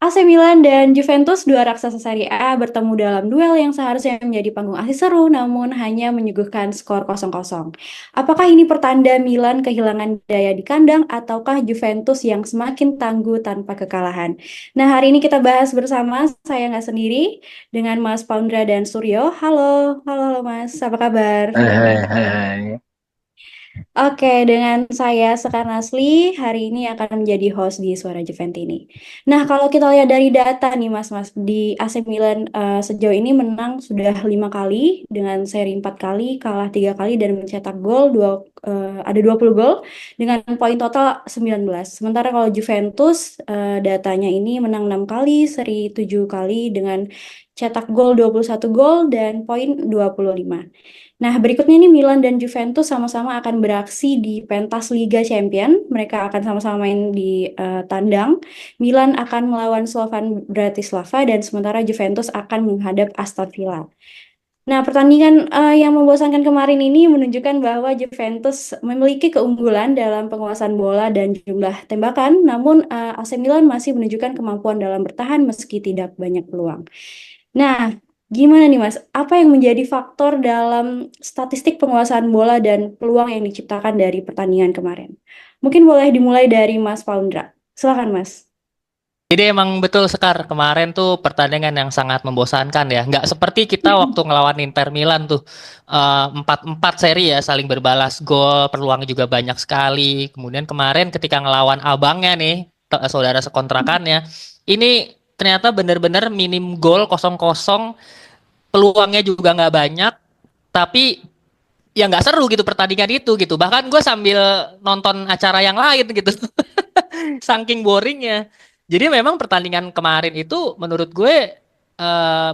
AC Milan dan Juventus, dua raksasa Serie A, bertemu dalam duel yang seharusnya menjadi panggung asli seru, namun hanya menyuguhkan skor 0-0. Apakah ini pertanda Milan kehilangan daya di kandang, ataukah Juventus yang semakin tangguh tanpa kekalahan? Nah, hari ini kita bahas bersama, saya nggak sendiri, dengan Mas Paundra dan Suryo. Halo, halo, halo Mas, apa kabar? Hai, hai, hai, hai. Oke, dengan saya Sekar Nasli, hari ini akan menjadi host di Suara Juventi ini. Nah, kalau kita lihat dari data nih Mas, di AC Milan sejauh ini menang sudah 5 kali dengan seri 4 kali, kalah 3 kali dan mencetak gol ada 20 gol dengan poin total 19. Sementara kalau Juventus datanya ini menang 6 kali, seri 7 kali dengan cetak gol 21 gol dan poin 25. Nah, berikutnya ini Milan dan Juventus sama-sama akan beraksi di pentas Liga Champion. Mereka akan sama-sama main di tandang. Milan akan melawan Slovan Bratislava dan sementara Juventus akan menghadap Aston Villa. Nah, pertandingan yang membosankan kemarin ini menunjukkan bahwa Juventus memiliki keunggulan dalam penguasaan bola dan jumlah tembakan, namun AC Milan masih menunjukkan kemampuan dalam bertahan meski tidak banyak peluang. Nah, gimana nih Mas? Apa yang menjadi faktor dalam statistik penguasaan bola dan peluang yang diciptakan dari pertandingan kemarin? Mungkin boleh dimulai dari Mas Paundra. Silakan Mas. Jadi emang betul Sekar, kemarin tuh pertandingan yang sangat membosankan ya. Nggak seperti kita waktu ngelawan Inter Milan tuh 4-4 seri ya saling berbalas gol, peluang juga banyak sekali. Kemudian kemarin ketika ngelawan abangnya nih, saudara sekontrakannya, ini ternyata bener-bener minim gol 0-0, peluangnya juga nggak banyak, tapi ya nggak seru gitu pertandingan itu gitu. Bahkan gue sambil nonton acara yang lain gitu. Saking boringnya. Jadi memang pertandingan kemarin itu menurut gue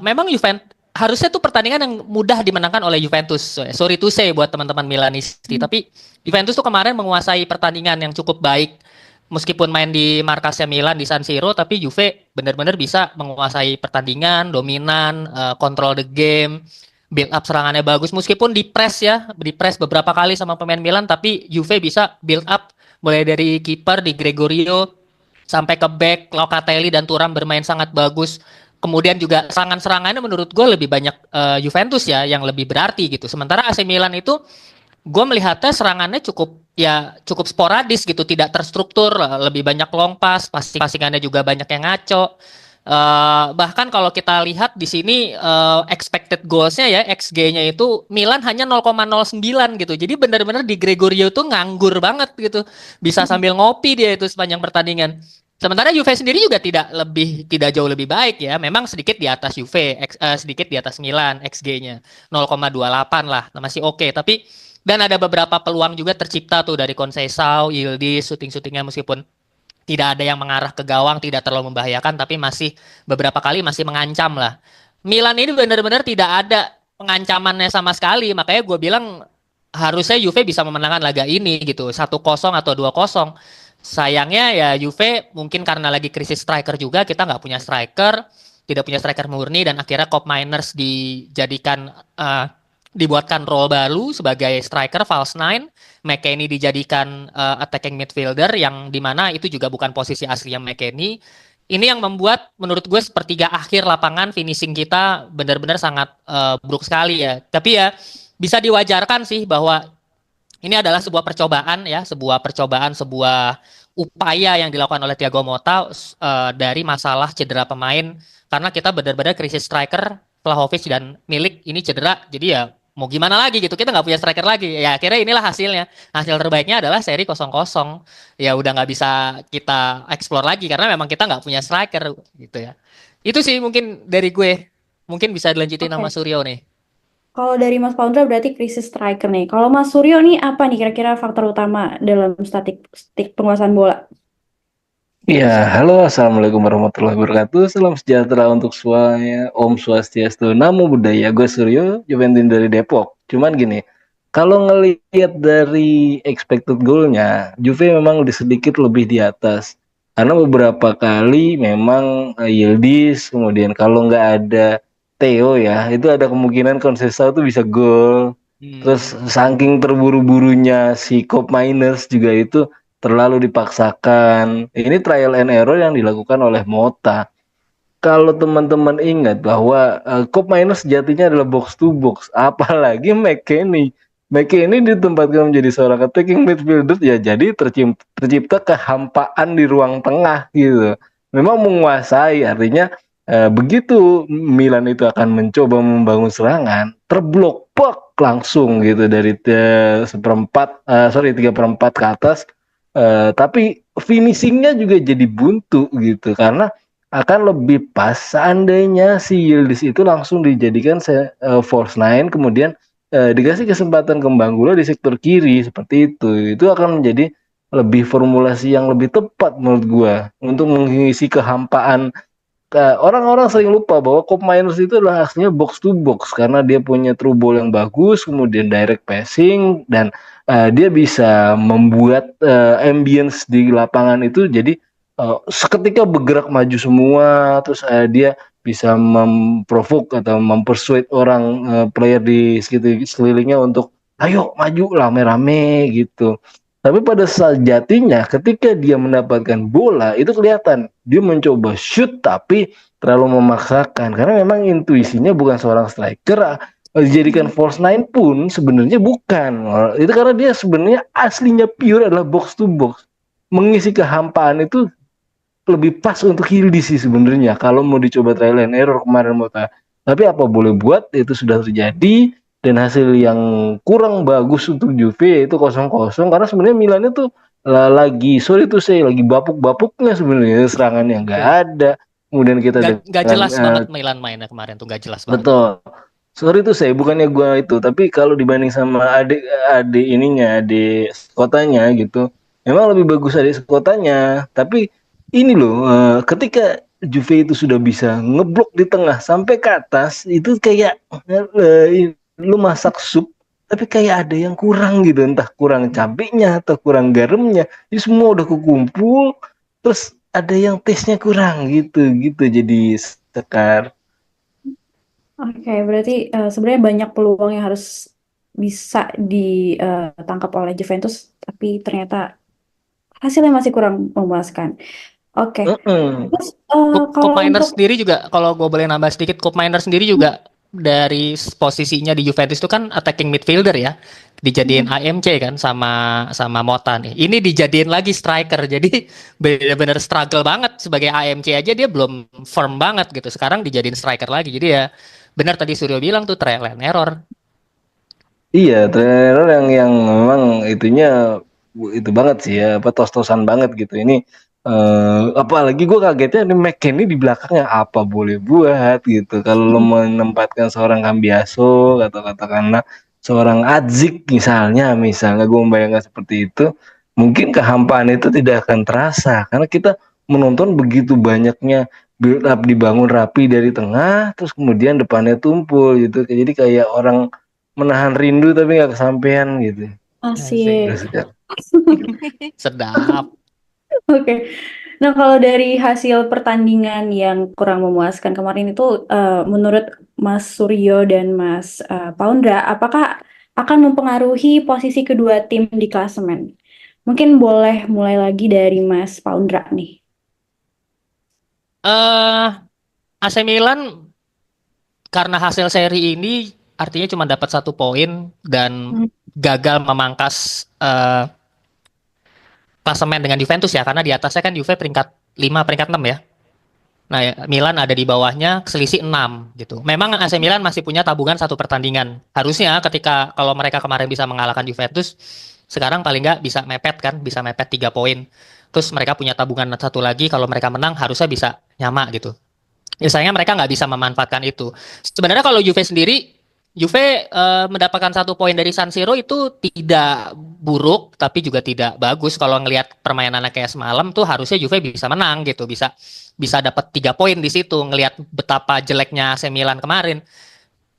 memang Juventus harusnya tuh pertandingan yang mudah dimenangkan oleh Juventus. Sorry to say buat teman-teman Milanisti, tapi Juventus tuh kemarin menguasai pertandingan yang cukup baik. Meskipun main di markasnya Milan di San Siro, tapi Juve benar-benar bisa menguasai pertandingan, dominan, control the game, build up serangannya bagus. Meskipun di press ya, di press beberapa kali sama pemain Milan, tapi Juve bisa build up mulai dari kiper di Gregorio sampai ke back Locatelli dan Thuram bermain sangat bagus. Kemudian juga serangan-serangannya menurut gue lebih banyak Juventus ya yang lebih berarti gitu. Sementara AC Milan itu gue melihatnya serangannya cukup sporadis gitu, tidak terstruktur, lebih banyak long pass, passing-passingannya juga banyak yang ngaco. Bahkan kalau kita lihat di sini expected goals-nya ya XG-nya itu Milan hanya 0,09 gitu. Jadi benar-benar di Gregorio tuh nganggur banget gitu. Bisa sambil ngopi dia itu sepanjang pertandingan. Sementara Juve sendiri juga tidak jauh lebih baik ya. Memang sedikit di atas Juve, sedikit di atas Milan XG-nya 0,28 lah, masih oke. Tapi dan ada beberapa peluang juga tercipta tuh dari Conceição, Yildiz, syuting-syutingnya meskipun tidak ada yang mengarah ke gawang, tidak terlalu membahayakan, tapi masih beberapa kali masih mengancam lah. Milan ini benar-benar tidak ada pengancamannya sama sekali, makanya gue bilang harusnya Juve bisa memenangkan laga ini gitu, 1-0 atau 2-0. Sayangnya ya Juve mungkin karena lagi krisis striker juga, kita nggak punya striker, tidak punya striker murni dan akhirnya Cop Miners dibuatkan role baru sebagai striker false nine. McKennie dijadikan attacking midfielder yang dimana itu juga bukan posisi aslinya McKennie. Ini yang membuat menurut gue sepertiga akhir lapangan finishing kita benar-benar sangat buruk sekali ya. Tapi ya bisa diwajarkan sih bahwa ini adalah sebuah percobaan ya, sebuah upaya yang dilakukan oleh Thiago Motta dari masalah cedera pemain karena kita benar-benar krisis striker, Vlahovic dan Milik ini cedera, jadi ya mau gimana lagi gitu, kita nggak punya striker lagi. Ya akhirnya inilah hasilnya. Hasil terbaiknya adalah seri 0-0. Ya udah nggak bisa kita explore lagi karena memang kita nggak punya striker gitu ya. Itu sih mungkin dari gue. Mungkin bisa dilanjutin sama Oke. Suryo nih. Kalau dari Mas Paundra berarti krisis striker nih. Kalau Mas Suryo nih apa nih kira-kira faktor utama dalam statistik penguasaan bola? Ya, halo, assalamualaikum warahmatullahi wabarakatuh. Salam sejahtera untuk semuanya. Om Swastiastu, Namo Buddhaya. Gue Suryo, Juventus dari Depok. Cuman gini, kalau ngelihat dari expected goal-nya, Juve memang udah sedikit lebih di atas. Karena beberapa kali memang Yildiz, kemudian kalau nggak ada Theo ya, itu ada kemungkinan Conceição tuh bisa gol. Terus Hmm. saking terburu-burunya si Cop Miners juga itu terlalu dipaksakan. Ini trial and error yang dilakukan oleh Mota. kalau teman-teman ingat bahwa Koop Miners sejatinya adalah box to box, apalagi McKennie. McKennie ditempatkan menjadi seorang attacking midfielder ya, jadi tercipta kehampaan di ruang tengah gitu. Memang menguasai, artinya begitu Milan itu akan mencoba membangun serangan, terblok pok langsung gitu dari seperempat, sorry 3/4 ke atas. Tapi finishingnya juga jadi buntu gitu karena akan lebih pas seandainya si Yildiz itu langsung dijadikan false nine, kemudian dikasih kesempatan ke Mbangulo di sektor kiri seperti itu akan menjadi lebih formulasi yang lebih tepat menurut gua untuk mengisi kehampaan. Orang-orang sering lupa bahwa Koop Miners itu adalah aslinya box to box karena dia punya through ball yang bagus, kemudian direct passing, dan dia bisa membuat ambience di lapangan itu jadi seketika bergerak maju semua, terus dia bisa memprovok atau mempersuade orang player di sekelilingnya untuk ayo maju rame-rame gitu. Tapi pada sejatinya ketika dia mendapatkan bola itu kelihatan dia mencoba shoot tapi terlalu memaksakan karena memang intuisinya bukan seorang striker. Dijadikan false nine pun sebenarnya bukan. Itu karena dia sebenarnya aslinya pure adalah box to box. Mengisi kehampaan itu lebih pas untuk Hildi sih sebenarnya kalau mau dicoba trial and error kemarin Mota. Tapi apa boleh buat itu sudah terjadi dan hasil yang kurang bagus untuk Juve itu 0-0 karena sebenarnya Milan itu lagi sorry tuh saya lagi bapuk-bapuknya sebenarnya serangannya nggak Oke. ada. Kemudian kita Nggak dengan jelas banget Milan mainnya kemarin tuh nggak jelas banget. betul. Sorry tuh saya bukannya gua itu tapi kalau dibanding sama adik ininya adik kotanya gitu memang lebih bagus adik kotanya tapi ini loh ketika Juve itu sudah bisa ngeblok di tengah sampai ke atas itu kayak lu masak sup tapi kayak ada yang kurang gitu entah kurang cabenya atau kurang garamnya jadi semua udah kekumpul terus ada yang taste-nya kurang gitu gitu jadi Sekar. Oke, berarti sebenarnya banyak peluang yang harus bisa ditangkap oleh Juventus, tapi ternyata hasilnya masih kurang memuaskan. Oke, Mm-mm. terus Cup kalau Miner untuk sendiri juga kalau gue boleh nambah sedikit, Cup Miner sendiri juga dari posisinya di Juventus itu kan attacking midfielder ya, dijadiin AMC kan sama sama Mota nih. Ini dijadiin lagi striker, jadi benar-benar struggle banget sebagai AMC aja dia belum firm banget gitu. Sekarang dijadiin striker lagi, jadi ya benar tadi Suryo bilang tuh trial and error. Iya, trainer yang memang itunya itu banget sih ya, apa tos-tosan banget gitu. Ini apalagi gue kagetnya ini McKennie di belakangnya apa boleh buat gitu. Kalau lo menempatkan seorang Cambiaso atau katakanlah seorang Adzik misalnya gue membayangkan seperti itu, mungkin kehampaan itu tidak akan terasa karena kita menonton begitu banyaknya build up dibangun rapi dari tengah, terus kemudian depannya tumpul gitu. Jadi kayak orang menahan rindu tapi nggak kesampaian gitu. masih Asik. Terus, Sedap. oke. Nah, kalau dari hasil pertandingan yang kurang memuaskan kemarin itu, menurut Mas Suryo dan Mas Paundra, apakah akan mempengaruhi posisi kedua tim di klasemen? Mungkin boleh mulai lagi dari Mas Paundra nih. AC Milan karena hasil seri ini artinya cuma dapat 1 poin dan Hmm. gagal memangkas klasemen dengan Juventus ya karena di atasnya kan Juve peringkat 5 peringkat 6 ya. Nah, ya, Milan ada di bawahnya selisih 6 gitu. Memang AC Milan masih punya tabungan 1 pertandingan. Harusnya ketika kalau mereka kemarin bisa mengalahkan Juventus, sekarang paling nggak bisa mepet kan, bisa mepet 3 poin. Terus mereka punya tabungan satu lagi kalau mereka menang harusnya bisa nyama gitu. Ya sayangnya mereka nggak bisa memanfaatkan itu. Sebenarnya kalau Juve sendiri, Juve mendapatkan 1 poin dari San Siro itu tidak buruk, tapi juga tidak bagus. Kalau ngelihat permainannya kayak semalam tuh harusnya Juve bisa menang gitu, bisa bisa dapat 3 poin di situ. Ngelihat betapa jeleknya AC Milan kemarin.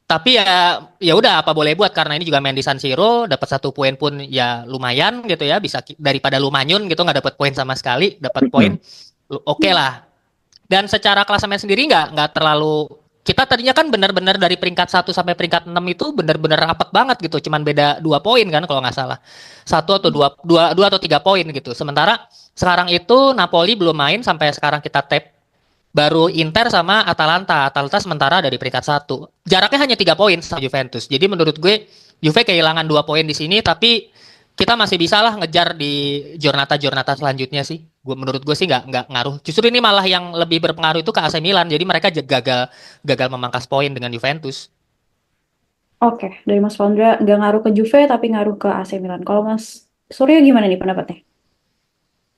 Tapi ya ya udah apa boleh buat karena ini juga main di San Siro, dapat 1 poin pun ya lumayan gitu ya, bisa daripada Lumanyun gitu nggak dapat poin sama sekali, dapat poin oke lah. Dan secara klasemen sendiri nggak terlalu kita tadinya kan benar-benar dari peringkat 1 sampai peringkat 6 itu benar-benar rapat banget gitu, cuman beda 2 poin kan kalau nggak salah, 1 atau 2 atau 3 poin gitu. Sementara sekarang itu Napoli belum main sampai sekarang kita tap Baru Inter sama Atalanta. Atalanta sementara ada di peringkat 1. Jaraknya hanya 3 poin sama Juventus. Jadi menurut gue Juve kehilangan 2 poin di sini, tapi kita masih bisa lah ngejar di Giornata-Giornata selanjutnya sih. Menurut gue sih nggak ngaruh. Justru ini malah yang lebih berpengaruh itu ke AC Milan. Jadi mereka gagal gagal memangkas poin dengan Juventus. Oke, dari Mas Fondra nggak ngaruh ke Juve tapi ngaruh ke AC Milan. Kalau Mas Suryo gimana nih pendapatnya?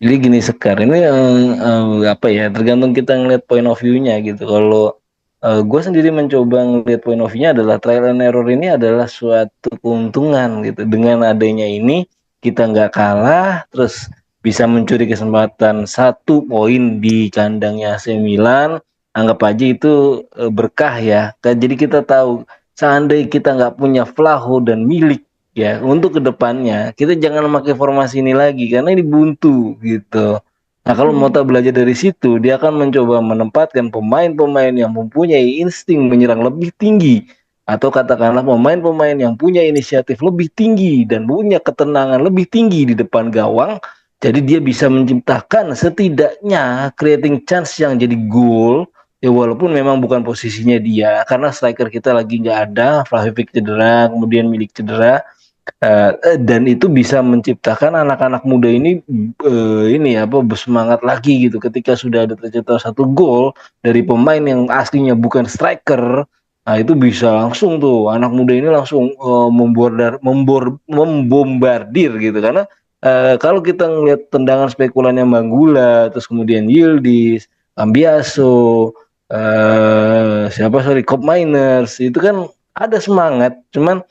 Jadi gini Sekar, ini yang apa ya, tergantung kita ngeliat point of view-nya gitu. Kalau gue sendiri mencoba ngeliat point of view-nya adalah trial and error ini adalah suatu keuntungan gitu. Dengan adanya ini kita nggak kalah, terus bisa mencuri kesempatan 1 poin di kandangnya AC Milan. Anggap aja itu berkah ya. Jadi kita tahu seandainya kita nggak punya Vlaho dan Milik ya untuk kedepannya kita jangan memakai formasi ini lagi karena ini buntu gitu. Nah kalau Hmm. Mota belajar dari situ dia akan mencoba menempatkan pemain-pemain yang mempunyai insting menyerang lebih tinggi atau katakanlah pemain-pemain yang punya inisiatif lebih tinggi dan punya ketenangan lebih tinggi di depan gawang. Jadi dia bisa menciptakan setidaknya creating chance yang jadi gol ya walaupun memang bukan posisinya dia karena striker kita lagi nggak ada, Vlahovic cedera, kemudian Milik cedera. Dan itu bisa menciptakan anak-anak muda ini apa bersemangat lagi gitu ketika sudah ada tercetak 1 gol dari pemain yang aslinya bukan striker. Nah itu bisa langsung tuh anak muda ini langsung membombardir gitu karena kalau kita ngelihat tendangan spekulannya Manggula terus kemudian Yildiz, Cambiaso, Cop Miners itu kan ada semangat cuman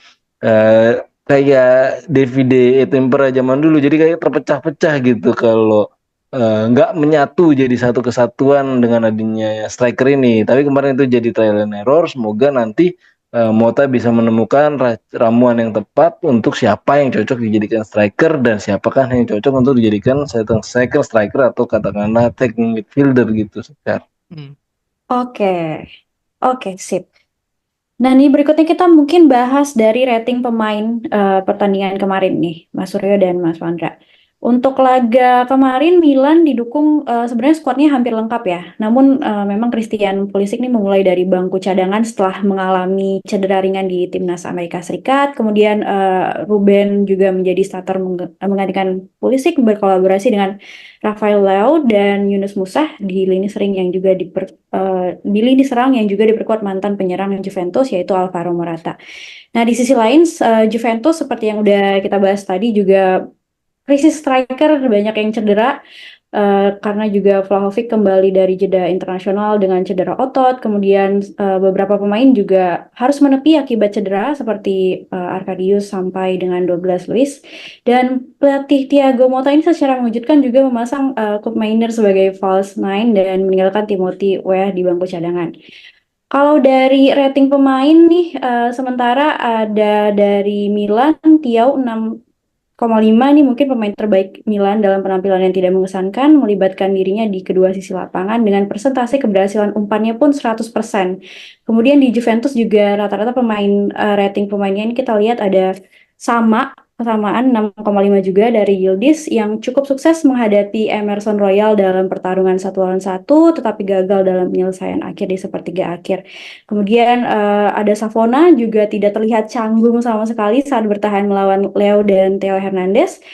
kayak Davide Etempera zaman dulu jadi kayak terpecah-pecah gitu kalau nggak menyatu jadi satu kesatuan dengan adanya striker ini tapi kemarin itu jadi trial and error semoga nanti Mota bisa menemukan ramuan yang tepat untuk siapa yang cocok dijadikan striker dan siapakah yang cocok untuk dijadikan second striker atau katakanlah attacking midfielder gitu sekarang. Hmm. Oke, oke, sip. Nah, nih berikutnya kita mungkin bahas dari rating pemain pertandingan kemarin nih, Mas Suryo dan Mas Wandra. Untuk laga kemarin Milan didukung sebenarnya skuadnya hampir lengkap ya. Namun memang Christian Pulisic nih memulai dari bangku cadangan setelah mengalami cedera ringan di timnas Amerika Serikat. Kemudian Ruben juga menjadi starter menggantikan Pulisic berkolaborasi dengan Rafael Leao dan Yunus Musa di lini sering yang juga di lini serang yang juga diperkuat mantan penyerang Juventus yaitu Alvaro Morata. Nah, di sisi lain Juventus seperti yang udah kita bahas tadi juga krisis striker banyak yang cedera karena juga Vlahovic kembali dari jeda internasional dengan cedera otot. Kemudian beberapa pemain juga harus menepi akibat cedera seperti Arkadius sampai dengan Douglas Luiz. Dan pelatih Thiago Motta ini secara mengejutkan juga memasang Koop Mainer sebagai false nine dan meninggalkan Timothy Weah di bangku cadangan. Kalau dari rating pemain nih, sementara ada dari Milan, Thiaw 6,5 nih mungkin pemain terbaik Milan dalam penampilan yang tidak mengesankan, melibatkan dirinya di kedua sisi lapangan dengan persentase keberhasilan umpannya pun 100%. Kemudian di Juventus juga rata-rata rating pemainnya ini kita lihat ada kesamaan 6,5 juga dari Yildiz yang cukup sukses menghadapi Emerson Royal dalam pertarungan 1 lawan 1 tetapi gagal dalam penyelesaian akhir di sepertiga akhir. Kemudian ada Savona juga tidak terlihat canggung sama sekali saat bertahan melawan Leo dan Theo Hernandez.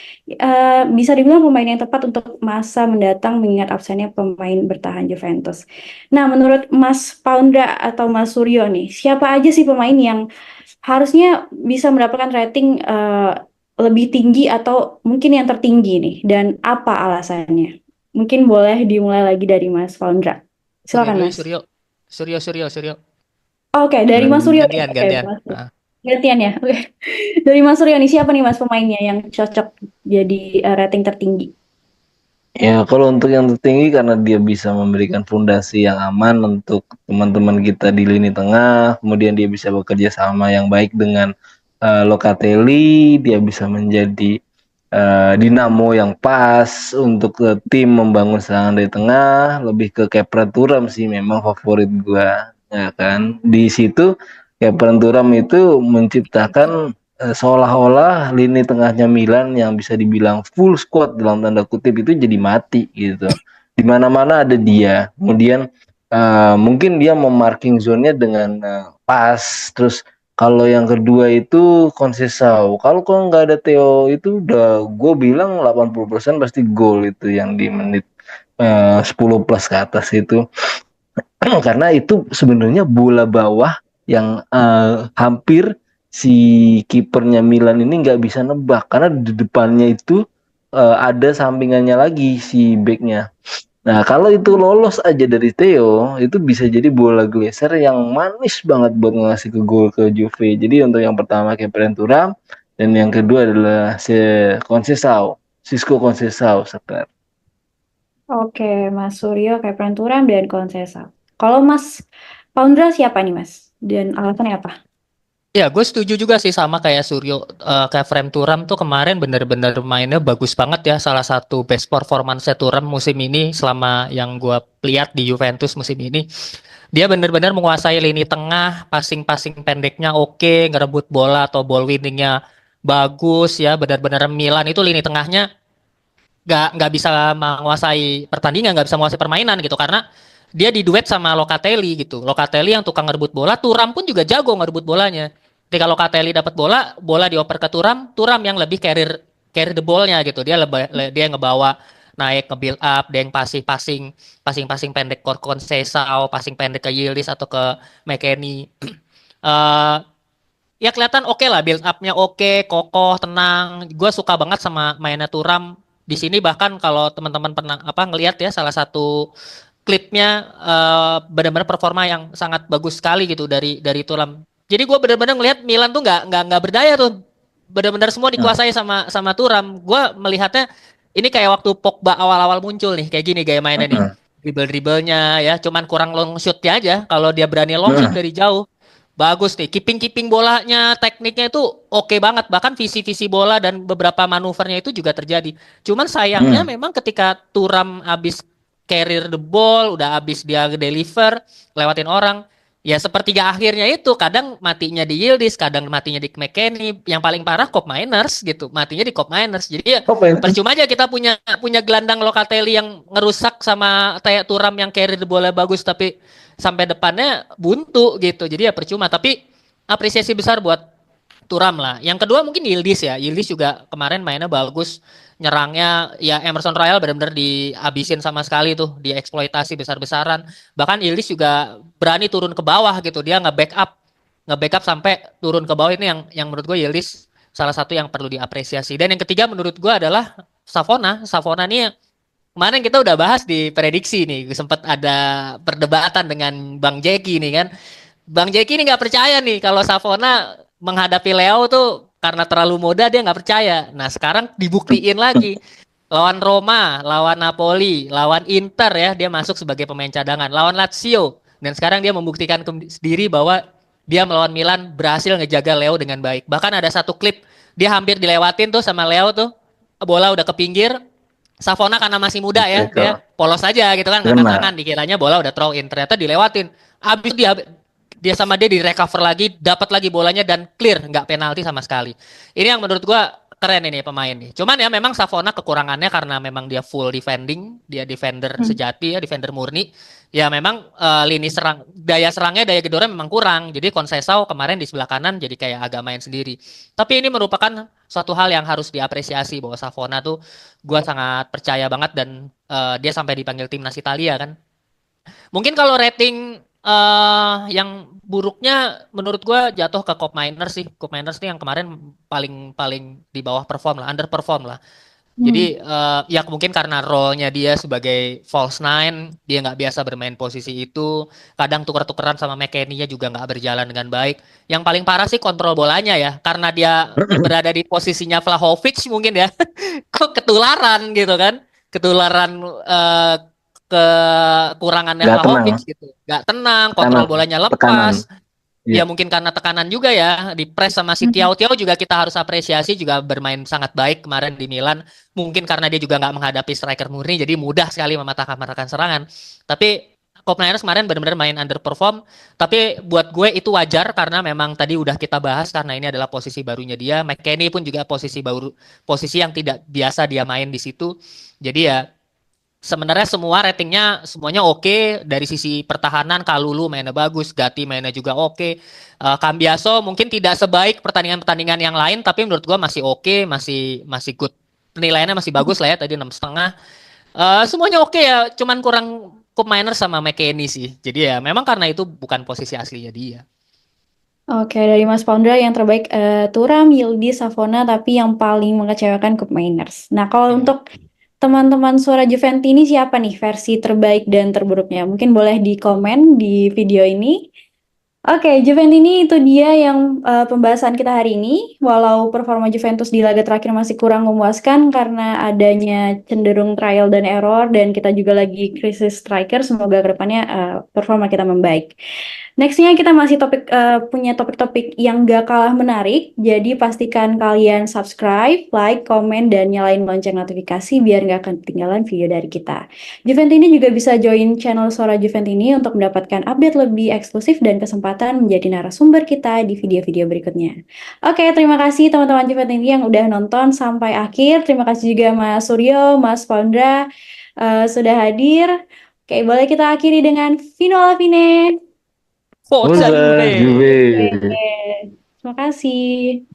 Bisa dibilang pemain yang tepat untuk masa mendatang mengingat absennya pemain bertahan Juventus. Nah, menurut Mas Paundra atau Mas Suryo nih, siapa aja sih pemain yang harusnya bisa mendapatkan rating lebih tinggi atau mungkin yang tertinggi nih dan apa alasannya? Mungkin boleh dimulai lagi dari Mas Paundra. Suryo Silakan dulu, Mas. Suryo. Oke, dari Mas Suryo nih. Gantian, Oke, gantian. Mas. Gantian ya. Oke. Dari Mas Suryo nih siapa nih Mas pemainnya yang cocok jadi rating tertinggi? Ya, kalau untuk yang tertinggi karena dia bisa memberikan fondasi yang aman untuk teman-teman kita di lini tengah, kemudian dia bisa bekerja sama yang baik dengan Locatelli, dia bisa menjadi dinamo yang pas untuk tim membangun serangan dari tengah, lebih ke Kepra Thuram sih memang favorit gua, ya kan. Di situ Kepra Thuram itu menciptakan seolah-olah lini tengahnya Milan yang bisa dibilang full squad dalam tanda kutip itu jadi mati gitu. Di mana-mana ada dia. Kemudian mungkin dia memarking zone-nya dengan pas. Terus kalau yang kedua itu Conceição. Kalau nggak ada Theo itu udah gue bilang 80% pasti gol itu yang di menit 10 plus ke atas itu. Karena itu sebenarnya bola bawah yang hampir si kipernya Milan ini nggak bisa nebak karena di depannya itu ada sampingannya lagi si backnya. Nah, kalau itu lolos aja dari Theo, itu bisa jadi bola geser yang manis banget buat ngasih ke gol ke Juve. Jadi untuk yang pertama Kepren Thuram dan yang kedua adalah si Conceição, Xisco Conceição, Sekar. Oke, Mas Suryo, Kepren Turam, dan Konsesa. Kalau Mas Poundra siapa nih Mas? Dan alasannya apa? Ya, gue setuju juga sih sama kayak Suryo. Kayak Frame Thuram tuh kemarin bener-bener mainnya bagus banget ya. Salah satu best performance Thuram musim ini selama yang gue lihat di Juventus musim ini. Dia bener-bener menguasai lini tengah, passing-passing pendeknya oke, ngerebut bola atau ball winningnya bagus ya. Bener-bener Milan itu lini tengahnya nggak bisa menguasai pertandingan, nggak bisa menguasai permainan gitu karena dia diduet sama Locatelli gitu. Locatelli yang tukang ngerebut bola, Thuram pun juga jago ngerebut bolanya. Ketika Locatelli dapat bola, bola dioper ke Thuram, Thuram yang lebih carry the ball-nya gitu. Dia ngebawa naik nge-build up, dia yang passing pendek ke Conceição, passing pendek ke Yildiz atau ke McKennie. Eh Ya kelihatan oke lah, build up-nya oke, kokoh, tenang. Gue suka banget sama mainnya Thuram di sini. Bahkan kalau teman-teman pernah ngelihat ya salah satu klipnya, benar-benar performa yang sangat bagus sekali gitu dari Thuram. Jadi gue benar-benar ngelihat Milan tuh nggak berdaya tuh, benar-benar semua Nah, dikuasai sama Thuram. Gue melihatnya ini kayak waktu Pogba awal-awal muncul nih, kayak gini gaya mainnya nih. Dribble-dribblenya ya, cuman kurang long shoot-nya aja. Kalau dia berani long shoot dari jauh, bagus nih. Keeping bolanya, tekniknya itu oke banget. Bahkan visi-visi bola dan beberapa manuvernya itu juga terjadi. Cuman sayangnya memang ketika Thuram abis carrier the ball, udah abis dia deliver, lewatin orang, ya sepertiga akhirnya itu kadang matinya di Yildiz, kadang matinya di McKennie, yang paling parah Cop Miners gitu, matinya di Cop Miners. Jadi ya apa itu? percuma aja kita punya punya gelandang Locatelli yang ngerusak sama kayak Thuram yang carry the bola bagus tapi sampai depannya buntu gitu. Jadi ya percuma, tapi apresiasi besar buat Thuram lah. Yang kedua mungkin Yildiz ya. Yildiz juga kemarin mainnya bagus. Nyerangnya ya Emerson Royal benar-benar dihabisin sama sekali tuh, dieksploitasi besar-besaran. Bahkan Yildiz juga berani turun ke bawah gitu. Dia nge-backup sampai turun ke bawah. Ini yang menurut gue Yildiz salah satu yang perlu diapresiasi. Dan yang ketiga menurut gue adalah Savona. Savona ini kemarin kita udah bahas di prediksi nih, sempat ada perdebatan dengan Bang Jeki nih kan. Bang Jeki ini nggak percaya nih kalau Savona menghadapi Leo tuh karena terlalu muda, dia nggak percaya. Nah sekarang dibuktiin lagi. Lawan Roma, lawan Napoli, lawan Inter ya, dia masuk sebagai pemain cadangan. Lawan Lazio, dan sekarang dia membuktikan sendiri bahwa dia melawan Milan berhasil ngejaga Leo dengan baik. Bahkan ada satu klip, dia hampir dilewatin tuh sama Leo tuh, bola udah ke pinggir, Savona karena masih muda ya, dia polos aja gitu kan, ngangkat Kena. tangan, dikiranya bola udah throw in, ternyata dilewatin. Habis dia sama dia di recover lagi, dapat lagi bolanya dan clear, nggak penalti sama sekali. Ini yang menurut gua keren ini pemain nih. Cuman ya memang Savona kekurangannya karena memang dia full defending, dia defender Hmm. sejati ya, defender murni. Ya memang lini serang, daya serangnya, daya gedornya memang kurang. Jadi Conceição kemarin di sebelah kanan jadi kayak agak main sendiri. Tapi ini merupakan suatu hal yang harus diapresiasi bahwa Savona tuh gua sangat percaya banget dan dia sampai dipanggil timnas Italia kan. Mungkin kalau rating yang buruknya menurut gua jatuh ke Cop Miners sih. Cop Miners nih yang kemarin paling paling di bawah perform lah, underperform lah. Hmm. Jadi ya mungkin karena role-nya dia sebagai false nine, dia nggak biasa bermain posisi itu. Kadang tuker-tukeran sama McKennie-nya juga nggak berjalan dengan baik. Yang paling parah sih kontrol bolanya ya, karena dia berada di posisinya Vlahovic mungkin ya. Kok ketularan gitu kan? Ketularan eh, kekurangannya Nggak tenang, Vlahovic gitu. Nggak tenang, kontrol tekanan, bolanya tekanan. lepas. Iya. Ya mungkin karena tekanan juga ya, di press sama si Hmm. Tiao. Tiao juga kita harus apresiasi, juga bermain sangat baik kemarin di Milan. Mungkin karena dia juga nggak menghadapi striker murni, jadi mudah sekali mematahkan serangan. Tapi Kopenhagen kemarin benar-benar main underperform. Tapi buat gue itu wajar karena memang tadi udah kita bahas karena ini adalah posisi barunya dia. McKennie pun juga posisi baru, posisi yang tidak biasa dia main di situ. Jadi ya sebenarnya semua ratingnya semuanya oke dari sisi pertahanan. Kalulu mainnya bagus, Gatti mainnya juga oke. Cambiaso mungkin tidak sebaik pertandingan-pertandingan yang lain, tapi menurut gua masih oke, masih masih good. Penilaiannya masih bagus lah ya tadi 6,5. Semuanya oke ya, cuman kurang Cup Miners sama McKennie sih. Jadi ya memang karena itu bukan posisi aslinya dia. Oke, dari Mas Pondra yang terbaik Thuram, Yildiz, Savona, tapi yang paling mengecewakan Cup Miners. Nah, kalau Iya. untuk teman-teman Suara Juventini siapa nih versi terbaik dan terburuknya? Mungkin boleh di komen di video ini. Oke, Juventini itu dia yang pembahasan kita hari ini. Walau performa Juventus di laga terakhir masih kurang memuaskan karena adanya cenderung trial dan error dan kita juga lagi krisis striker. Semoga kedepannya performa kita membaik. Nextnya kita masih punya topik-topik yang gak kalah menarik. Jadi pastikan kalian subscribe, like, komen, dan nyalain lonceng notifikasi biar gak akan ketinggalan video dari kita. Juventini juga bisa join channel Suara Juventini untuk mendapatkan update lebih eksklusif dan kesempatan menjadi narasumber kita di video-video berikutnya. Oke, terima kasih teman-teman Juventini yang udah nonton sampai akhir. Terima kasih juga Mas Suryo, Mas Pondra sudah hadir. Oke, boleh kita akhiri dengan Vino Lavine. Forza Forza Juve. Juve. Oke, terima kasih.